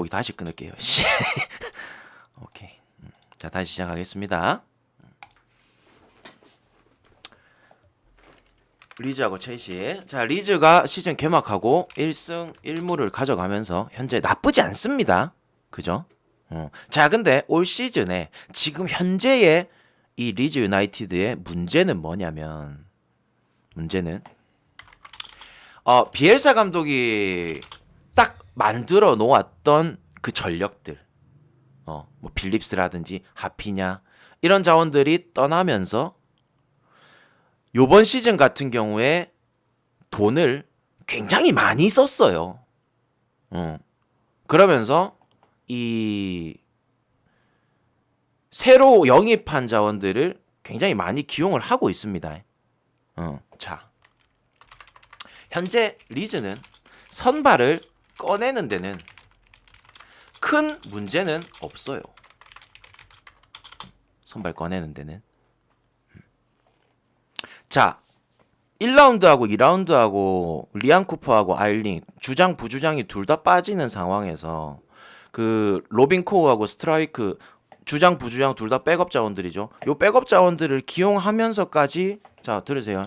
거기 다시 끊을게요. 오케이. 자, 다시 시작하겠습니다. 리즈하고 첼시. 자, 리즈가 시즌 개막하고 1승 1무를 가져가면서 현재 나쁘지 않습니다. 그죠? 자, 근데 올 시즌에 지금 현재의 이 리즈 유나이티드의 문제는 뭐냐면, 문제는 비엘사 감독이 딱 만들어 놓았던 그 전력들, 뭐 빌립스라든지 하피냐 이런 자원들이 떠나면서 요번 시즌 같은 경우에 돈을 굉장히 많이 썼어요. 그러면서 이 새로 영입한 자원들을 굉장히 많이 기용을 하고 있습니다. 자, 현재 리즈는 선발을 꺼내는 데는 큰 문제는 없어요. 선발 꺼내는 데는. 자, 1라운드하고 2라운드하고 리안 쿠퍼하고 아일링 주장 부주장이 둘 다 빠지는 상황에서 그 로빈 코우하고 스트라이크 주장 부주장 둘 다 백업 자원들이죠. 요 백업 자원들을 기용하면서까지, 자 들으세요,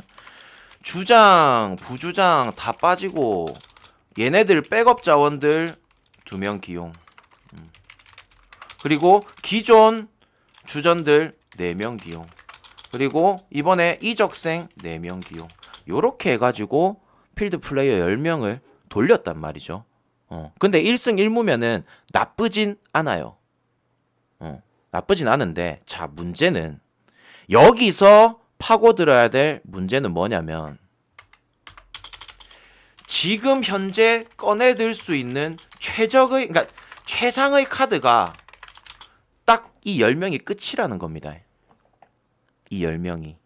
주장 부주장 다 빠지고 얘네들 백업 자원들 2명 기용, 그리고 기존 주전들 4명 기용, 그리고 이번에 이적생 4명 기용, 요렇게 해가지고 필드 플레이어 10명을 돌렸단 말이죠. 근데 1승 1무면은 나쁘진 않아요. 나쁘진 않은데, 자, 문제는 여기서 파고들어야 될 문제는 뭐냐면, 지금 현재 꺼내들 수 있는 그러니까 최상의 카드가 딱 이 10명이 끝이라는 겁니다. 이 10명이.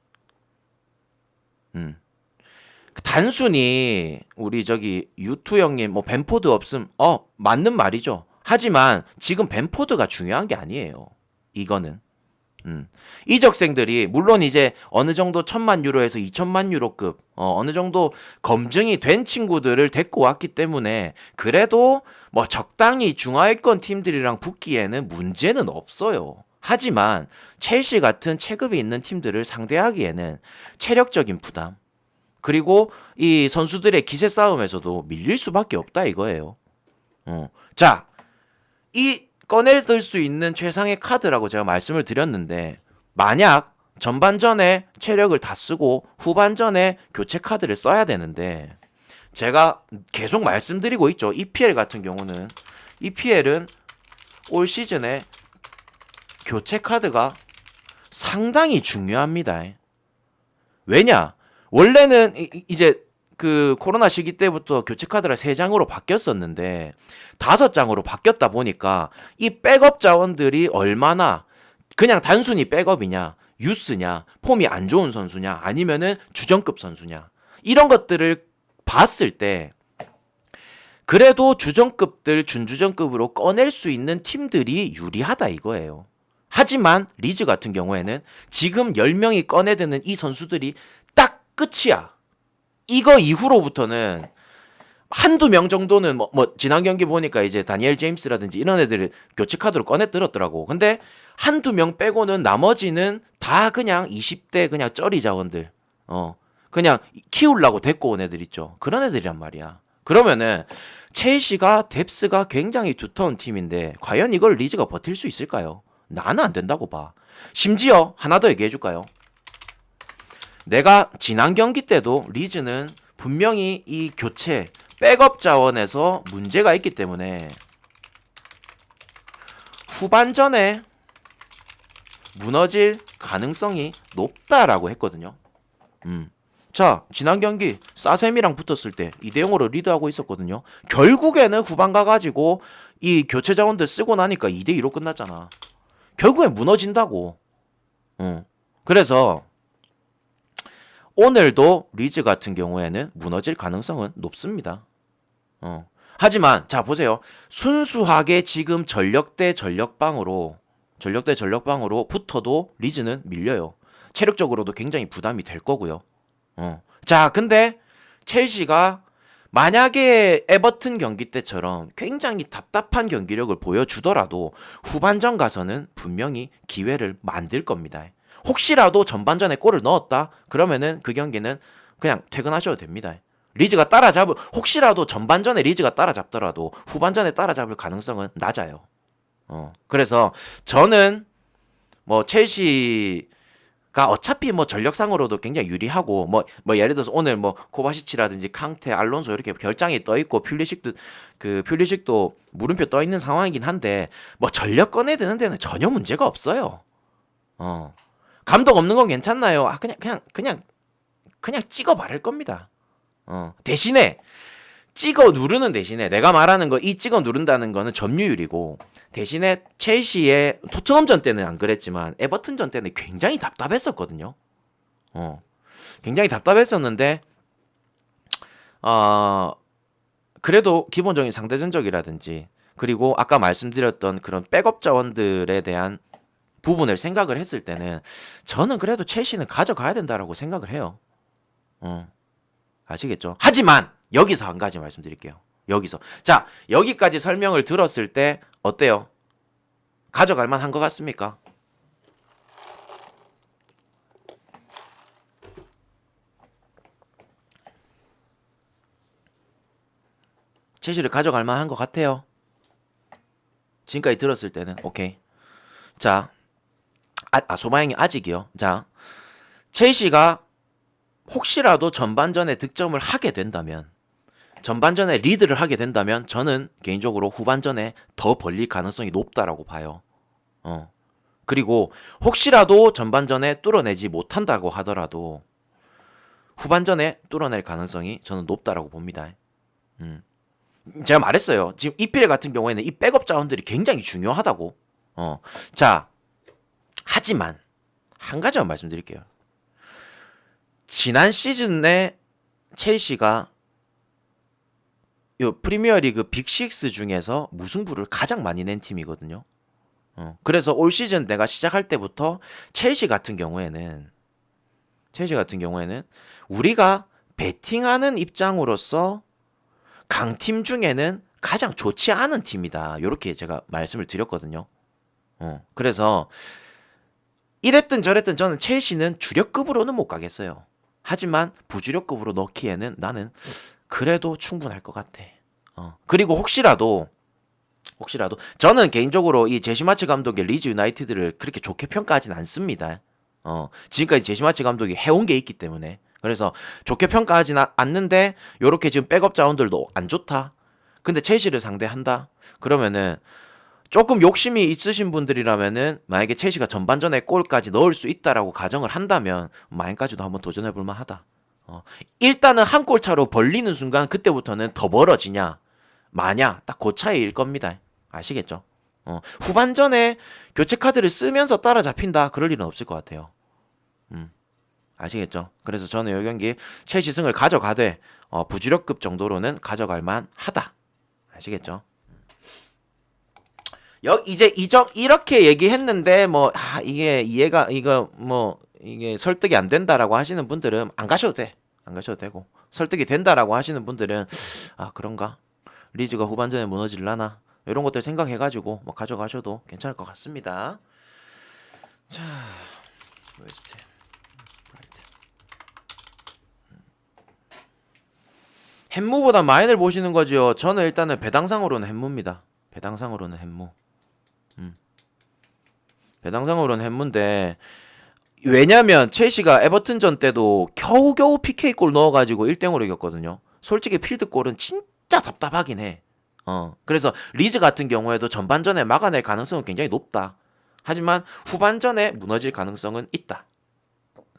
단순히 우리 저기 유투 형님 뭐 벤포드 없음, 맞는 말이죠. 하지만 지금 벤포드가 중요한 게 아니에요. 이거는. 이적생들이 물론 이제 어느 정도 1000만 유로에서 2000만 유로급 어느 정도 검증이 된 친구들을 데리고 왔기 때문에 그래도 뭐 적당히 중하위권 팀들이랑 붙기에는 문제는 없어요. 하지만 첼시 같은 체급이 있는 팀들을 상대하기에는 체력적인 부담, 그리고 이 선수들의 기세 싸움에서도 밀릴 수밖에 없다 이거예요. 자, 이 꺼내들 수 있는 최상의 카드라고 제가 말씀을 드렸는데, 만약 전반전에 체력을 다 쓰고 후반전에 교체 카드를 써야 되는데, 제가 계속 말씀드리고 있죠. EPL 같은 경우는, EPL은 올 시즌에 교체 카드가 상당히 중요합니다. 왜냐? 원래는 이제 그 코로나 시기 때부터 교체 카드가 3장으로 바뀌었었는데 5장으로 바뀌었다 보니까 이 백업 자원들이 얼마나 그냥 단순히 백업이냐, 유스냐, 폼이 안 좋은 선수냐, 아니면은 주전급 선수냐, 이런 것들을 봤을 때 그래도 주전급들, 준주전급으로 꺼낼 수 있는 팀들이 유리하다 이거예요. 하지만 리즈 같은 경우에는 지금 10명이 꺼내드는 이 선수들이 딱 끝이야. 이거 이후로부터는 한두 명 정도는 뭐 지난 경기 보니까 이제 다니엘 제임스라든지 이런 애들을 교체 카드로 꺼내 들었더라고. 근데 한두 명 빼고는 나머지는 다 그냥 20대 그냥 쩌리 자원들, 그냥 키우려고 데리고 온 애들 있죠. 그런 애들이란 말이야. 그러면은 첼시가 뎁스가 굉장히 두터운 팀인데 과연 이걸 리즈가 버틸 수 있을까요? 나는 안 된다고 봐. 심지어 하나 더 얘기해 줄까요? 내가 지난 경기 때도 리즈는 분명히 이 교체, 백업 자원에서 문제가 있기 때문에 후반전에 무너질 가능성이 높다라고 했거든요. 자, 지난 경기 사셈이랑 붙었을 때 2대0으로 리드하고 있었거든요. 결국에는 후반 가가지고 이 교체 자원들 쓰고 나니까 2대2로 끝났잖아. 결국엔 무너진다고. 그래서 오늘도 리즈 같은 경우에는 무너질 가능성은 높습니다. 하지만 자 보세요. 순수하게 지금 전력 대 전력방으로 붙어도 리즈는 밀려요. 체력적으로도 굉장히 부담이 될 거고요. 자, 근데 첼시가 만약에 에버튼 경기 때처럼 굉장히 답답한 경기력을 보여주더라도 후반전 가서는 분명히 기회를 만들 겁니다. 혹시라도 전반전에 골을 넣었다? 그러면은 그 경기는 그냥 퇴근하셔도 됩니다. 리즈가 혹시라도 전반전에 리즈가 따라잡더라도 후반전에 따라잡을 가능성은 낮아요. 그래서 저는 뭐 첼시가 어차피 뭐 전력상으로도 굉장히 유리하고 뭐 예를 들어서 오늘 뭐 코바시치라든지 캉테, 알론소 이렇게 결장이 떠 있고 퓰리식도 물음표 떠 있는 상황이긴 한데 뭐 전력 꺼내 드는 데는 전혀 문제가 없어요. 감독 없는 건 괜찮나요? 그냥 찍어 바를 겁니다. 대신에 찍어 누르는 대신에 내가 말하는 거 이 찍어 누른다는 거는 점유율이고 대신에 첼시의 토트넘전 때는 안 그랬지만 에버튼전 때는 굉장히 답답했었거든요. 굉장히 답답했었는데 그래도 기본적인 상대 전적이라든지 그리고 아까 말씀드렸던 그런 백업 자원들에 대한 부분을 생각을 했을 때는 저는 그래도 첼시는 가져가야 된다라고 생각을 해요. 아시겠죠? 하지만 여기서 한 가지 말씀드릴게요. 자, 여기까지 설명을 들었을 때 어때요? 가져갈 만한 것 같습니까? 첼시를 가져갈 만한 것 같아요. 지금까지 들었을 때는 오케이. 자, 소마형이 아직이요. 자, 첼시가 혹시라도 전반전에 득점을 하게 된다면 전반전에 리드를 하게 된다면 저는 개인적으로 후반전에 더 벌릴 가능성이 높다라고 봐요. 그리고 혹시라도 전반전에 뚫어내지 못한다고 하더라도 후반전에 뚫어낼 가능성이 저는 높다라고 봅니다. 제가 말했어요. 지금 EPL 같은 경우에는 이 백업 자원들이 굉장히 중요하다고. 자, 하지만 한 가지만 말씀드릴게요. 지난 시즌에 첼시가 요 프리미어리그 빅6 중에서 무승부를 가장 많이 낸 팀이거든요. 그래서 올 시즌 내가 시작할 때부터 첼시 같은 경우에는 우리가 배팅하는 입장으로서 강팀 중에는 가장 좋지 않은 팀이다. 이렇게 제가 말씀을 드렸거든요. 그래서 이랬든 저랬든 저는 첼시는 주력급으로는 못 가겠어요. 하지만 부주력급으로 넣기에는 나는 그래도 충분할 것 같아. 그리고 혹시라도 저는 개인적으로 이 제시마치 감독의 리즈 유나이티드를 그렇게 좋게 평가하진 않습니다. 지금까지 제시마치 감독이 해온 게 있기 때문에 그래서 좋게 평가하진 않는데 요렇게 지금 백업 자원들도 안 좋다. 근데 첼시를 상대한다. 그러면은 조금 욕심이 있으신 분들이라면은 만약에 첼시가 전반전에 골까지 넣을 수 있다라고 가정을 한다면 마인까지도 한번 도전해볼 만하다. 일단은 한 골 차로 벌리는 순간 그때부터는 더 멀어지냐 마냐 딱 그 차이일 겁니다. 아시겠죠? 후반전에 교체 카드를 쓰면서 따라잡힌다 그럴 일은 없을 것 같아요. 아시겠죠? 그래서 저는 이 경기 첼시 승을 가져가되 부주력급 정도로는 가져갈 만하다. 아시겠죠? 이제 이렇게 얘기했는데 이게 설득이 안 된다라고 하시는 분들은 안 가셔도 되고 설득이 된다라고 하시는 분들은 그런가? 리즈가 후반전에 무너질라나? 이런 것들 생각해가지고 가져가셔도 괜찮을 것 같습니다. 자, 웨스트 브라이튼. 햄무보다 마인을 보시는 거죠. 저는 일단은 배당상으로는 햄무입니다. 배당상으로는 햄무인데 왜냐면 첼시가 에버튼전 때도 겨우겨우 PK골 넣어가지고 1대0으로 이겼거든요. 솔직히 필드골은 진짜 답답하긴 해. 그래서 리즈 같은 경우에도 전반전에 막아낼 가능성은 굉장히 높다. 하지만 후반전에 무너질 가능성은 있다.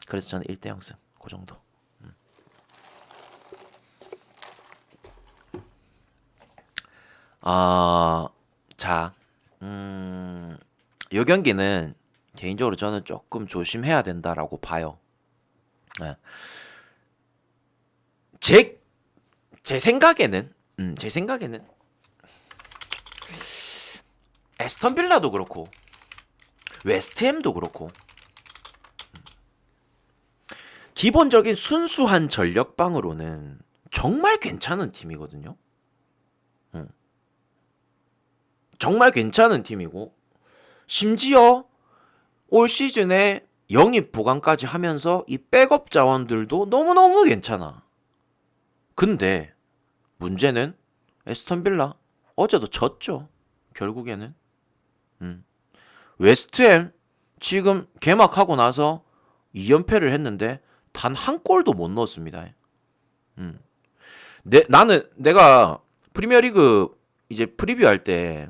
그래서 저는 1대0승 그 정도. 자, 이 경기는 개인적으로 저는 조금 조심해야 된다라고 봐요. 네. 제 생각에는 에스턴 빌라도 그렇고 웨스트햄도 그렇고 기본적인 순수한 전력방으로는 정말 괜찮은 팀이거든요. 정말 괜찮은 팀이고 심지어 올 시즌에 영입 보강까지 하면서 이 백업 자원들도 너무너무 괜찮아. 근데 문제는 에스턴 빌라 어제도 졌죠. 결국에는. 웨스트햄 지금 개막하고 나서 2연패를 했는데 단 한 골도 못 넣었습니다. 내가 프리미어리그 이제 프리뷰할 때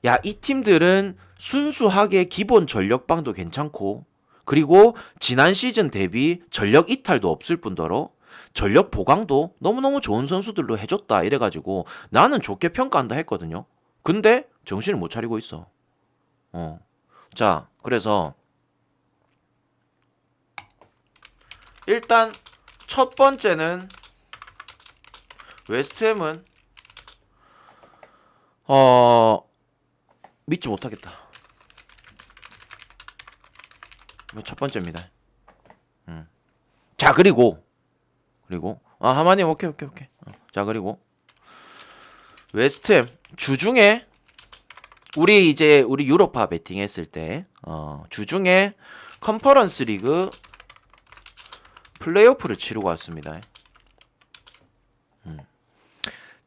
야, 이 팀들은 순수하게 기본 전력방도 괜찮고 그리고 지난 시즌 대비 전력 이탈도 없을 뿐더러 전력 보강도 너무너무 좋은 선수들로 해줬다 이래가지고 나는 좋게 평가한다 했거든요. 근데 정신을 못 차리고 있어. 자, 그래서 일단 첫 번째는 웨스트햄은 믿지 못하겠다. 첫 번째입니다. 자, 그리고 하마님 오케이. 자, 그리고 웨스트햄 주중에 우리 유로파 베팅 했을 때 주중에 컨퍼런스 리그 플레이오프를 치르고 왔습니다.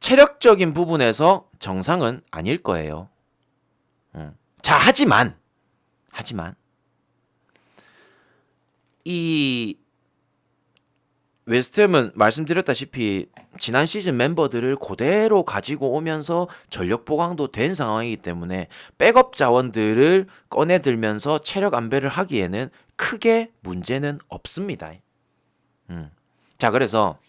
체력적인 부분에서 정상은 아닐 거예요. 자, 하지만 이 웨스트햄은 말씀드렸다시피 지난 시즌 멤버들을 그대로 가지고 오면서 전력 보강도 된 상황이기 때문에 백업 자원들을 꺼내들면서 체력 안배를 하기에는 크게 문제는 없습니다. 자, 그래서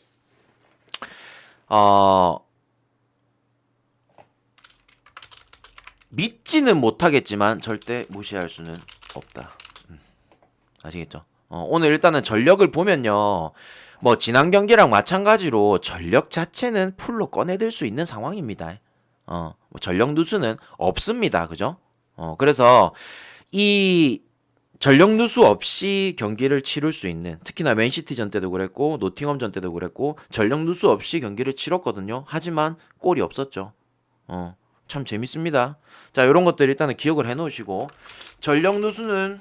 믿지는 못하겠지만 절대 무시할 수는 없다. 아시겠죠? 오늘 일단은 전력을 보면요. 뭐 지난 경기랑 마찬가지로 전력 자체는 풀로 꺼내들 수 있는 상황입니다. 뭐 전력 누수는 없습니다. 그죠? 그래서 이 전력 누수 없이 경기를 치룰 수 있는, 특히나 맨시티전 때도 그랬고 노팅엄전 때도 그랬고 전력 누수 없이 경기를 치렀거든요. 하지만 골이 없었죠. 참 재밌습니다. 자, 이런 것들 일단은 기억을 해놓으시고, 전력 누수는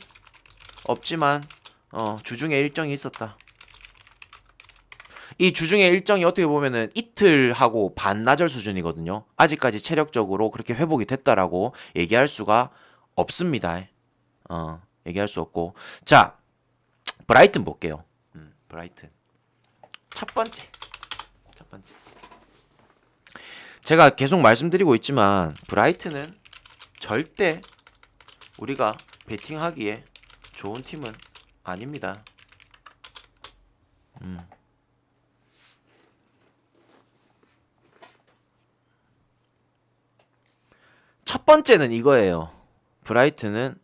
없지만 주중에 일정이 있었다. 이 주중에 일정이 어떻게 보면은 이틀하고 반나절 수준이거든요. 아직까지 체력적으로 그렇게 회복이 됐다라고 얘기할 수가 없습니다. 얘기할 수 없고. 자, 브라이튼 볼게요. 브라이튼 첫 번째 제가 계속 말씀드리고 있지만 브라이튼은 절대 우리가 베팅하기에 좋은 팀은 아닙니다. 첫 번째는 이거예요. 브라이튼은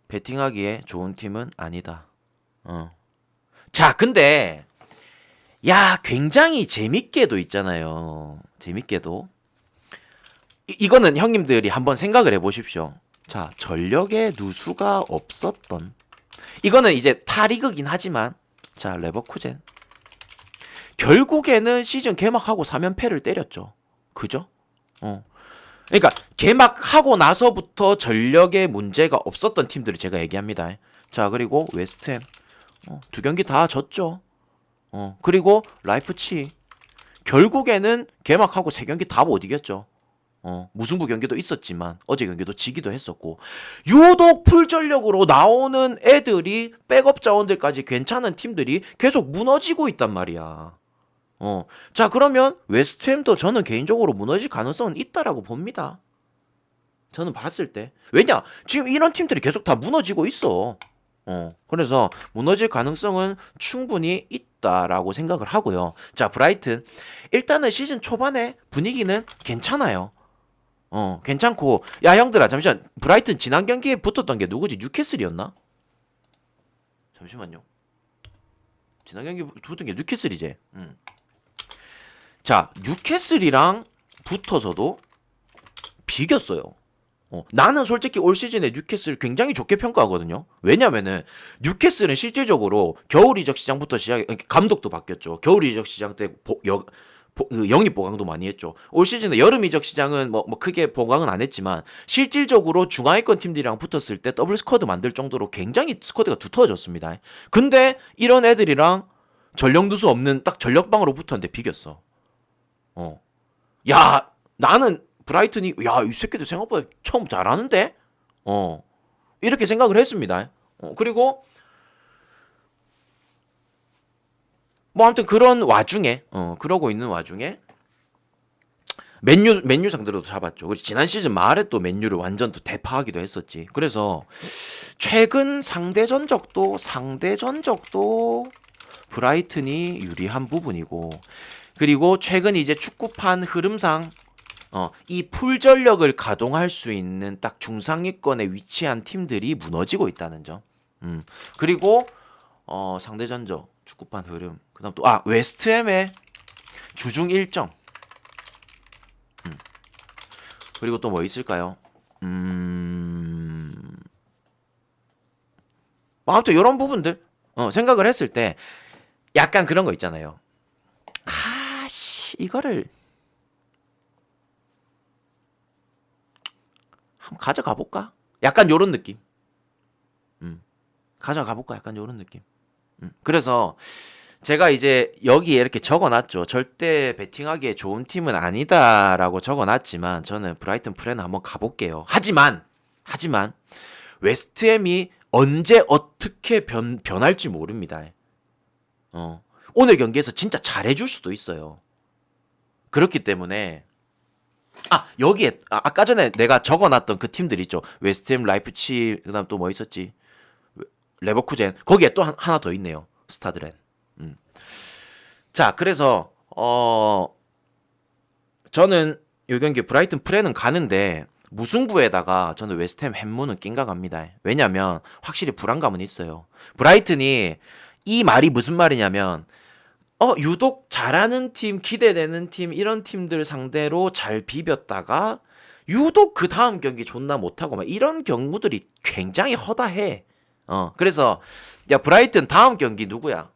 베팅하기에 좋은 팀은 아니다. 자, 근데 야, 굉장히 재밌게도 있잖아요. 재밌게도. 이거는 형님들이 한번 생각을 해보십시오. 자, 전력에 누수가 없었던, 이거는 이제 타리그긴 하지만, 자, 레버쿠젠 결국에는 시즌 개막하고 3연패를 때렸죠. 그죠? 그러니까 개막하고 나서부터 전력에 문제가 없었던 팀들을 제가 얘기합니다. 자, 그리고 웨스트햄 2경기 다 졌죠. 그리고 라이프치 결국에는 개막하고 3경기 다 못 이겼죠. 무승부 경기도 있었지만 어제 경기도 지기도 했었고, 유독 풀전력으로 나오는 애들이 백업 자원들까지 괜찮은 팀들이 계속 무너지고 있단 말이야. 자, 그러면 웨스트햄도 저는 개인적으로 무너질 가능성은 있다라고 봅니다. 저는 봤을 때. 왜냐? 지금 이런 팀들이 계속 다 무너지고 있어. 그래서 무너질 가능성은 충분히 있다라고 생각을 하고요. 자, 브라이튼 일단은 시즌 초반에 분위기는 괜찮아요. 괜찮고, 야 형들아 잠시만, 브라이튼 지난 경기에 붙었던 게 누구지? 뉴캐슬이었나? 잠시만요. 지난 경기에 붙었던 게 뉴캐슬이지. 자, 뉴캐슬이랑 붙어서도 비겼어요. 나는 솔직히 올 시즌에 뉴캐슬 굉장히 좋게 평가하거든요. 왜냐면은 뉴캐슬은 실질적으로 겨울 이적 시장부터 감독도 바뀌었죠. 겨울 이적 시장 때 그 영입 보강도 많이 했죠. 올 시즌에 여름 이적 시장은 뭐 크게 보강은 안 했지만 실질적으로 중하위권 팀들이랑 붙었을 때 더블 스쿼드 만들 정도로 굉장히 스쿼드가 두터워졌습니다. 근데 이런 애들이랑 전력 누수 없는 딱 전력방으로 붙었는데 비겼어. 야, 나는 브라이튼이 야, 이 새끼들 생각보다 처음 잘하는데? 이렇게 생각을 했습니다. 그리고 뭐 아무튼 그런 와중에 그러고 있는 와중에 맨유 상대로도 잡았죠. 그리고 지난 시즌 말에 또 맨유를 완전 또 대파하기도 했었지. 그래서 최근 상대 전적도 브라이튼이 유리한 부분이고, 그리고 최근 이제 축구판 흐름상 이 풀전력을 가동할 수 있는 딱 중상위권에 위치한 팀들이 무너지고 있다는 점. 그리고 상대 전적 축구판 흐름. 그다음 또 웨스트햄의 주중 일정. 그리고 또 뭐 있을까요? 아무튼 이런 부분들 생각을 했을 때 약간 그런 거 있잖아요. 이거를 한번 가져가 볼까? 약간 요런 느낌. 가져가 볼까? 약간 요런 느낌. 그래서 제가 이제 여기에 이렇게 적어놨죠. 절대 베팅하기에 좋은 팀은 아니다라고 적어놨지만 저는 브라이튼 프렌을 한번 가볼게요. 하지만 웨스트햄이 언제 어떻게 변할지 모릅니다. 오늘 경기에서 진짜 잘해줄 수도 있어요. 그렇기 때문에 여기에 아까 전에 내가 적어놨던 그 팀들 있죠. 웨스트햄, 라이프치, 그다음 또 뭐 있었지? 레버쿠젠. 거기에 또 하나 더 있네요. 스타드렌. 자, 그래서 저는 이 경기 브라이튼 프렌은 가는데 무승부에다가 저는 웨스트햄 햄문은 낀가 갑니다. 왜냐면 확실히 불안감은 있어요. 브라이튼이 이 말이 무슨 말이냐면 유독 잘하는 팀, 기대되는 팀, 이런 팀들 상대로 잘 비볐다가 유독 그 다음 경기 존나 못하고 막 이런 경우들이 굉장히 허다해. 그래서 야, 브라이튼 다음 경기 누구야?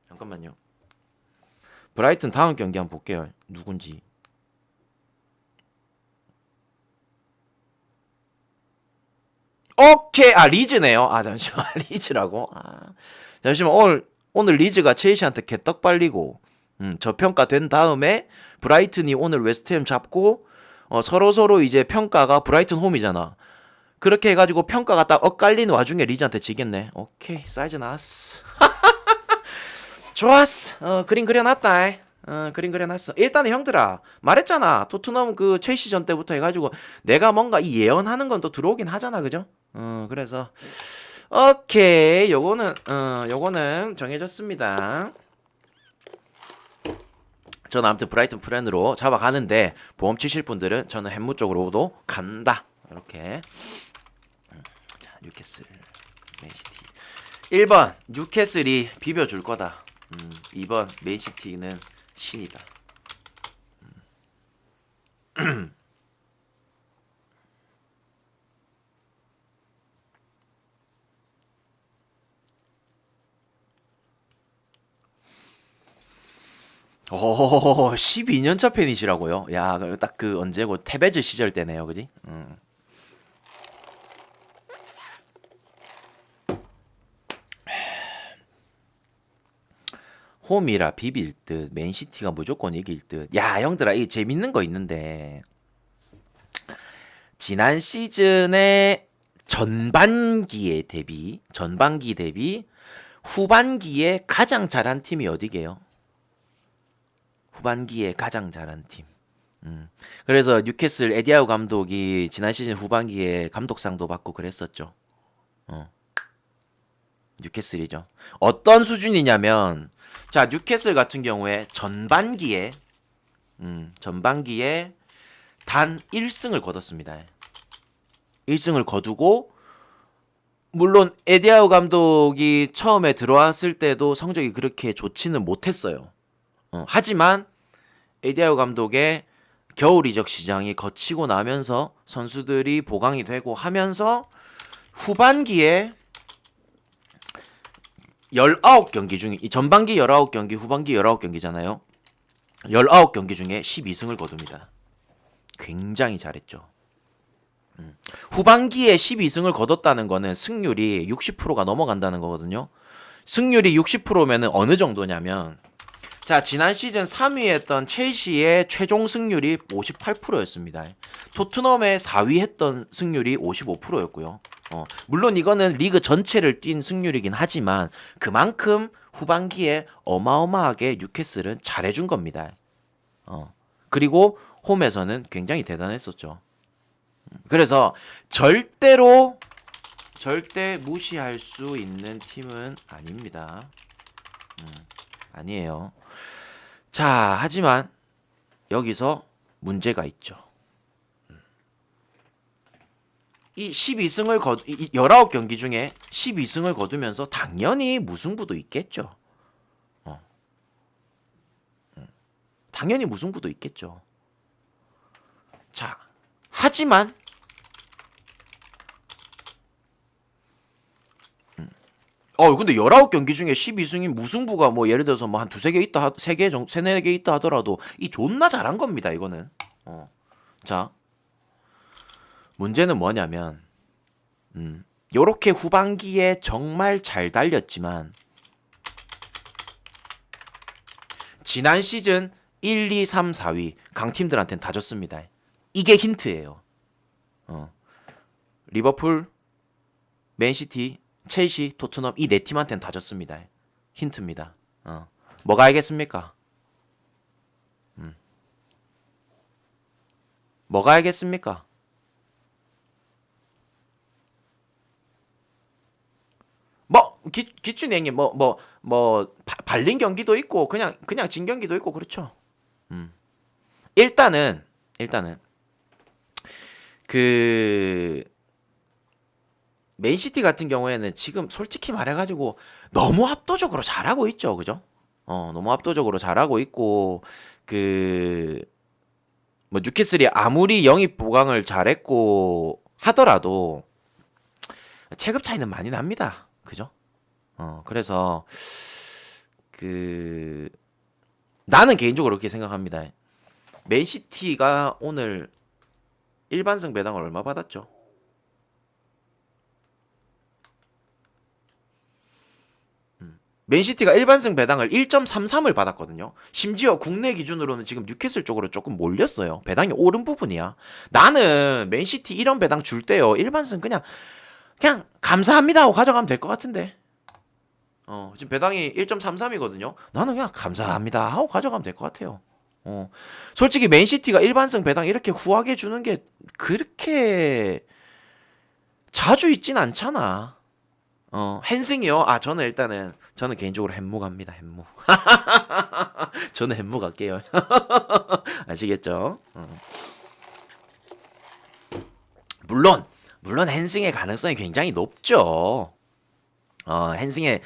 잠깐만요. 브라이튼 다음 경기 한번 볼게요. 누군지. 오케이. 리즈네요. 잠시만. 리즈라고? 잠시만. 오늘 리즈가 첼시한테 개떡 발리고 저평가된 다음에 브라이튼이 오늘 웨스트햄 잡고 서로 이제 평가가 브라이튼 홈이잖아. 그렇게 해가지고 평가가 딱 엇갈리는 와중에 리즈한테 지겠네. 오케이. 사이즈 나왔어. 좋았어. 그림 그려놨다. 그림 그려놨어. 일단은 형들아, 말했잖아. 토트넘 그 첼시전 때부터 해가지고 내가 뭔가 이 예언하는 건 또 들어오긴 하잖아, 그죠? 그래서 오케이. 요거는 정해졌습니다. 저는 아무튼 브라이튼 프렌으로 잡아가는데 보험 치실 분들은 저는 햄무 쪽으로도 간다. 이렇게. 자, 뉴캐슬, 맨시티. 1번 뉴캐슬이 비벼줄 거다. 2번 맨시티는 신이다. 오, 12년차 팬이시라고요? 야, 딱 그 언제고 테베즈 시절 때네요, 그지? 홈이라 비빌 듯, 맨시티가 무조건 이길 듯. 야, 형들아, 이게 재밌는 거 있는데 지난 시즌의 전반기 대비 후반기에 가장 잘한 팀이 어디게요? 후반기에 가장 잘한 팀. 그래서 뉴캐슬 에디아우 감독이 지난 시즌 후반기에 감독상도 받고 그랬었죠. 뉴캐슬이죠. 어떤 수준이냐면, 자, 뉴캐슬 같은 경우에 전반기에 단 1승을 거뒀습니다. 1승을 거두고, 물론 에디아우 감독이 처음에 들어왔을 때도 성적이 그렇게 좋지는 못했어요. 하지만 에디아우 감독의 겨울 이적 시장이 거치고 나면서 선수들이 보강이 되고 하면서 후반기에 19경기 중에 전반기 19경기, 후반기 19경기잖아요. 19경기 중에 12승을 거둡니다. 굉장히 잘했죠. 후반기에 12승을 거뒀다는 거는 승률이 60%가 넘어간다는 거거든요. 승률이 60%면은 어느 정도냐면, 자, 지난 시즌 3위 했던 첼시의 최종 승률이 58%였습니다. 토트넘의 4위 했던 승률이 55%였고요. 물론 이거는 리그 전체를 뛴 승률이긴 하지만 그만큼 후반기에 어마어마하게 뉴캐슬은 잘해준 겁니다. 그리고 홈에서는 굉장히 대단했었죠. 그래서 절대 무시할 수 있는 팀은 아닙니다. 아니에요. 자, 하지만 여기서 문제가 있죠. 이 19경기 중에 12승을 거두면서 당연히 무승부도 있겠죠. 당연히 무승부도 있겠죠. 자, 하지만 근데 19경기 중에 12승인 무승부가 뭐 예를 들어서 뭐 한 두세 개 있다, 세네 개 있다 하더라도 이 존나 잘한 겁니다, 이거는. 자, 문제는 뭐냐면, 요렇게 후반기에 정말 잘 달렸지만, 지난 시즌 1, 2, 3, 4위 강팀들한테는 다 졌습니다. 이게 힌트예요. 리버풀, 맨시티, 첼시, 토트넘 이 네 팀한테는 다 졌습니다. 힌트입니다. 뭐가 알겠습니까? 뭐가 알겠습니까? 뭐 기준이 형님 발린 경기도 있고 그냥 진 경기도 있고 그렇죠. 일단은 그 맨시티 같은 경우에는 지금 솔직히 말해가지고 너무 압도적으로 잘하고 있죠, 그죠? 너무 압도적으로 잘하고 있고 뭐 뉴캐슬이 아무리 영입 보강을 잘했고 하더라도 체급 차이는 많이 납니다, 그죠? 그래서 나는 개인적으로 그렇게 생각합니다. 맨시티가 오늘 일반승 배당을 얼마 받았죠? 맨시티가 일반승 배당을 1.33을 받았거든요. 심지어 국내 기준으로는 지금 뉴캐슬 쪽으로 조금 몰렸어요. 배당이 오른 부분이야. 나는 맨시티 이런 배당 줄 때요, 일반승 그냥 감사합니다 하고 가져가면 될 것 같은데. 지금 배당이 1.33이거든요. 나는 그냥 감사합니다 하고 가져가면 될 것 같아요. 솔직히 맨시티가 일반승 배당 이렇게 후하게 주는 게 그렇게 자주 있진 않잖아. 헨승이요? 저는 개인적으로 헨무 갑니다, 헨무. 저는 헨무 갈게요. 아시겠죠? 물론 헨승의 가능성이 굉장히 높죠. 헨승의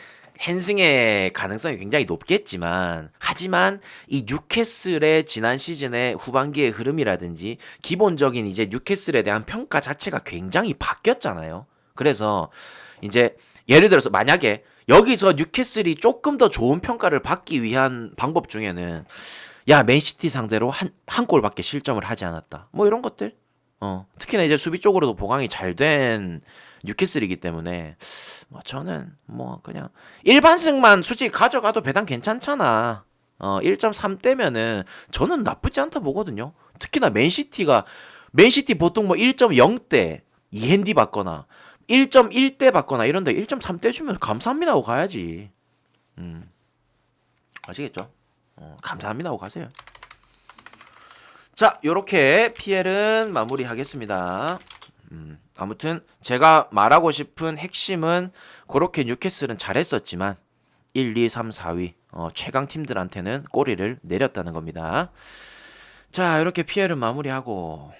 가능성이 굉장히 높겠지만, 하지만 이 뉴캐슬의 지난 시즌의 후반기의 흐름이라든지 기본적인 이제 뉴캐슬에 대한 평가 자체가 굉장히 바뀌었잖아요. 그래서 이제 예를 들어서 만약에 여기서 뉴캐슬이 조금 더 좋은 평가를 받기 위한 방법 중에는 야, 맨시티 상대로 한 골밖에 실점을 하지 않았다, 뭐 이런 것들. 특히나 이제 수비 쪽으로도 보강이 잘 된 뉴캐슬이기 때문에 저는 그냥 일반승만 솔직히 가져가도 배당 괜찮잖아. 1.3대면은 저는 나쁘지 않다 보거든요. 특히나 맨시티 보통 1.0대 2핸디 받거나 1.1대 받거나 이런데 1.3대 주면 감사합니다 하고 가야지. 아시겠죠? 감사합니다 하고 가세요. 자, 요렇게 PL은 마무리하겠습니다. 아무튼 제가 말하고 싶은 핵심은 그렇게 뉴캐슬은 잘했었지만 1, 2, 3, 4위 최강 팀들한테는 꼬리를 내렸다는 겁니다. 자, 이렇게 PL은 마무리하고